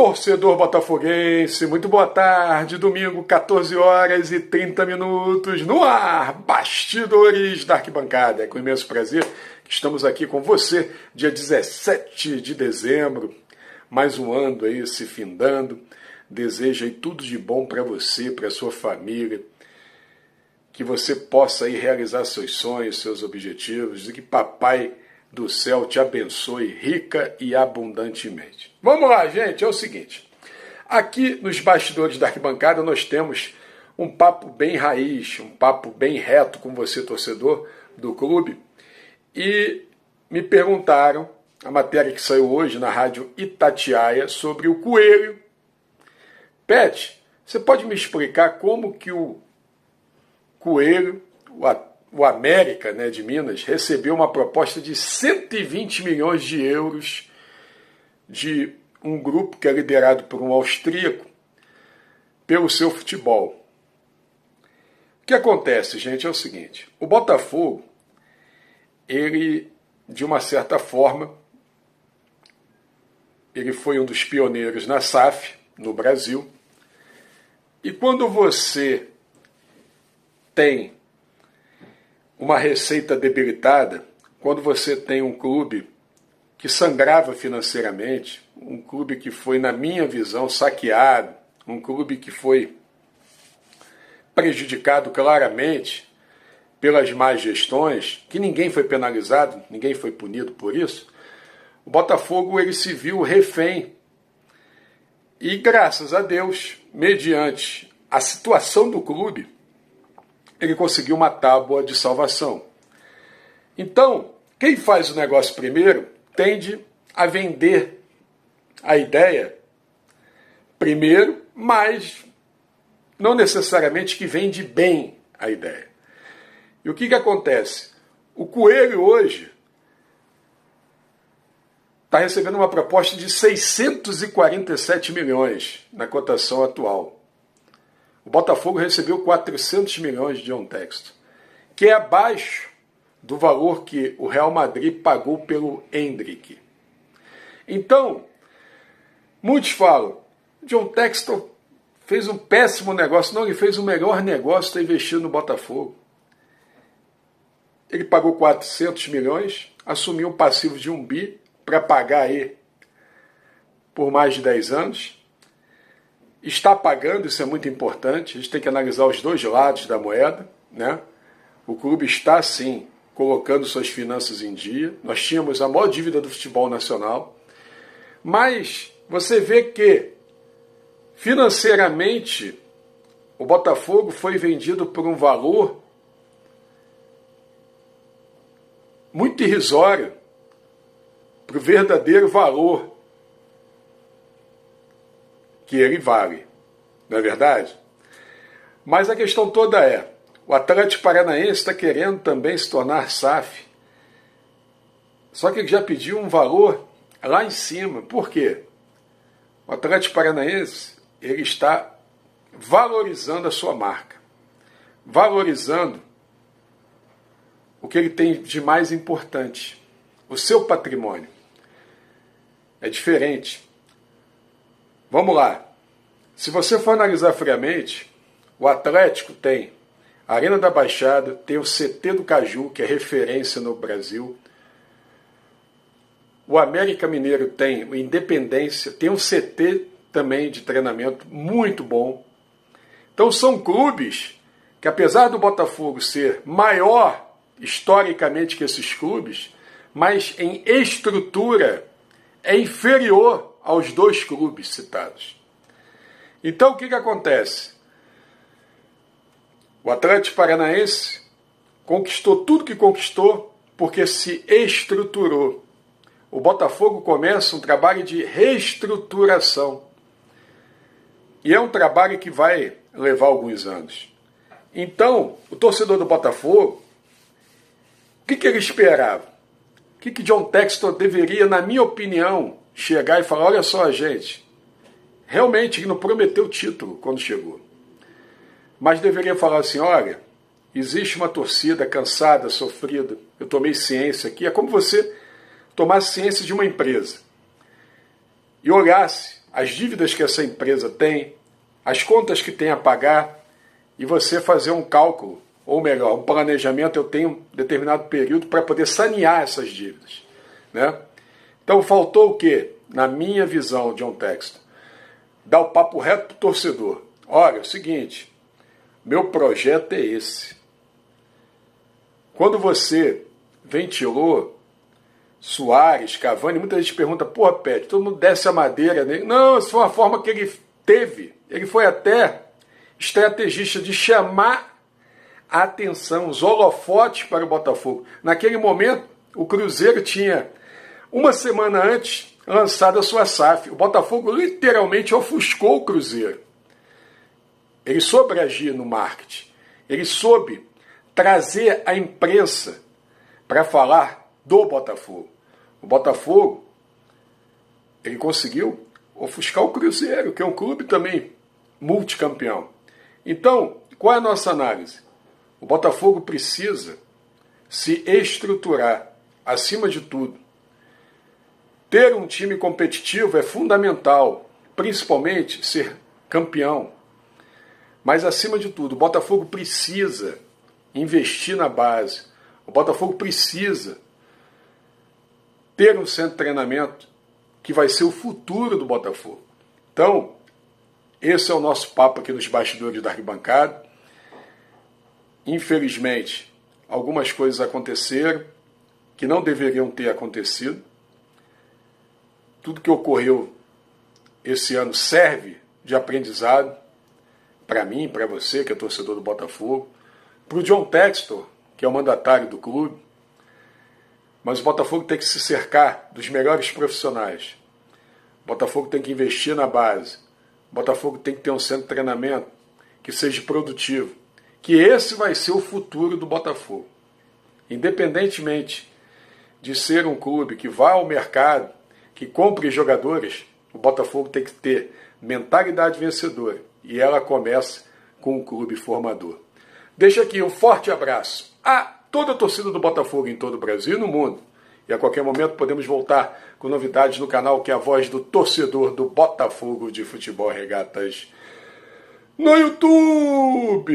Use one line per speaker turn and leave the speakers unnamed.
Torcedor botafoguense, muito boa tarde, domingo 14 horas e 30 minutos, no ar, Bastidores da Arquibancada. É com imenso prazer que estamos aqui com você, dia 17 de dezembro, mais um ano aí se findando. Desejo aí tudo de bom para você, para sua família, que você possa aí realizar seus sonhos, seus objetivos, e que papai do céu te abençoe rica e abundantemente. Vamos lá, gente, é o seguinte. Aqui nos bastidores da arquibancada nós temos um papo bem raiz, um papo bem reto com você, torcedor do clube. E me perguntaram, a matéria que saiu hoje na rádio Itatiaia, sobre o Coelho. Pet, você pode me explicar como que o Coelho, o América, né, de Minas, recebeu uma proposta de 120 milhões de euros de um grupo que é liderado por um austríaco pelo seu futebol. O que acontece, gente, é o seguinte. O Botafogo, ele, de uma certa forma, ele foi um dos pioneiros na SAF, no Brasil. E quando você tem uma receita debilitada, quando você tem um clube que sangrava financeiramente, um clube que foi, na minha visão, saqueado, um clube que foi prejudicado claramente pelas más gestões, que ninguém foi penalizado, ninguém foi punido por isso, o Botafogo ele se viu refém. E graças a Deus, mediante a situação do clube, ele conseguiu uma tábua de salvação. Então, quem faz o negócio primeiro tende a vender a ideia primeiro, mas não necessariamente que vende bem a ideia. E o que acontece? O Coelho hoje está recebendo uma proposta de 647 milhões na cotação atual. O Botafogo recebeu 400 milhões de John Textor, que é abaixo do valor que o Real Madrid pagou pelo Endrick. Então, muitos falam, John Textor fez um péssimo negócio. Não, ele fez o melhor negócio, está investindo no Botafogo. Ele pagou 400 milhões, assumiu um passivo de 1 bi para pagar aí por mais de 10 anos. Está pagando, isso é muito importante, a gente tem que analisar os dois lados da moeda, né? O clube está, sim, colocando suas finanças em dia. Nós tínhamos a maior dívida do futebol nacional, mas você vê que, financeiramente, o Botafogo foi vendido por um valor muito irrisório para o verdadeiro valor que ele vale, não é verdade? Mas a questão toda é, o Atlético Paranaense está querendo também se tornar SAF, só que ele já pediu um valor lá em cima. Por quê? O Atlético Paranaense ele está valorizando a sua marca, valorizando o que ele tem de mais importante, o seu patrimônio. É diferente. Vamos lá. Se você for analisar friamente, o Atlético tem a Arena da Baixada, tem o CT do Caju, que é referência no Brasil. O América Mineiro tem o Independência, tem um CT também de treinamento muito bom. Então são clubes que, apesar do Botafogo ser maior historicamente que esses clubes, mas em estrutura é inferior aos dois clubes citados. Então o que acontece? O Atlético Paranaense conquistou tudo que conquistou porque se estruturou. O Botafogo começa um trabalho de reestruturação. E é um trabalho que vai levar alguns anos. Então, o torcedor do Botafogo, o que ele esperava? O que John Textor deveria, na minha opinião, chegar e falar, olha só, gente, realmente ele não prometeu título quando chegou. Mas deveria falar assim, olha, existe uma torcida cansada, sofrida, eu tomei ciência aqui, é como você tomasse ciência de uma empresa e olhasse as dívidas que essa empresa tem, as contas que tem a pagar, e você fazer um cálculo, ou melhor, um planejamento. Eu tenho um determinado período para poder sanear essas dívidas, né? Então faltou o quê? Na minha visão, John Textor, dar o papo reto para o torcedor. Olha, é o seguinte, meu projeto é esse. Quando você ventilou Suárez, Cavani, muita gente pergunta, porra, Pet, todo mundo desce a madeira nele. Não, essa foi uma forma que ele teve. Ele foi até estrategista de chamar a atenção, os holofotes para o Botafogo. Naquele momento, o Cruzeiro tinha, uma semana antes, lançado a sua SAF. O Botafogo literalmente ofuscou o Cruzeiro. Ele soube agir no marketing. Ele soube trazer a imprensa para falar do Botafogo. O Botafogo, ele conseguiu ofuscar o Cruzeiro, que é um clube também multicampeão. Então, qual é a nossa análise? O Botafogo precisa se estruturar, acima de tudo. Ter um time competitivo é fundamental, principalmente ser campeão. Mas, acima de tudo, o Botafogo precisa investir na base. O Botafogo precisa ter um centro de treinamento que vai ser o futuro do Botafogo. Então, esse é o nosso papo aqui nos bastidores da arquibancada. Infelizmente, algumas coisas aconteceram que não deveriam ter acontecido. Tudo que ocorreu esse ano serve de aprendizado para mim, para você, que é torcedor do Botafogo, para o John Textor, que é o mandatário do clube. Mas o Botafogo tem que se cercar dos melhores profissionais. O Botafogo tem que investir na base. O Botafogo tem que ter um centro de treinamento que seja produtivo. Que esse vai ser o futuro do Botafogo. Independentemente de ser um clube que vá ao mercado, que compre jogadores, o Botafogo tem que ter mentalidade vencedora. E ela começa com o clube formador. Deixo aqui um forte abraço a toda a torcida do Botafogo em todo o Brasil e no mundo. E a qualquer momento podemos voltar com novidades no canal que é a voz do torcedor do Botafogo de Futebol Regatas no YouTube.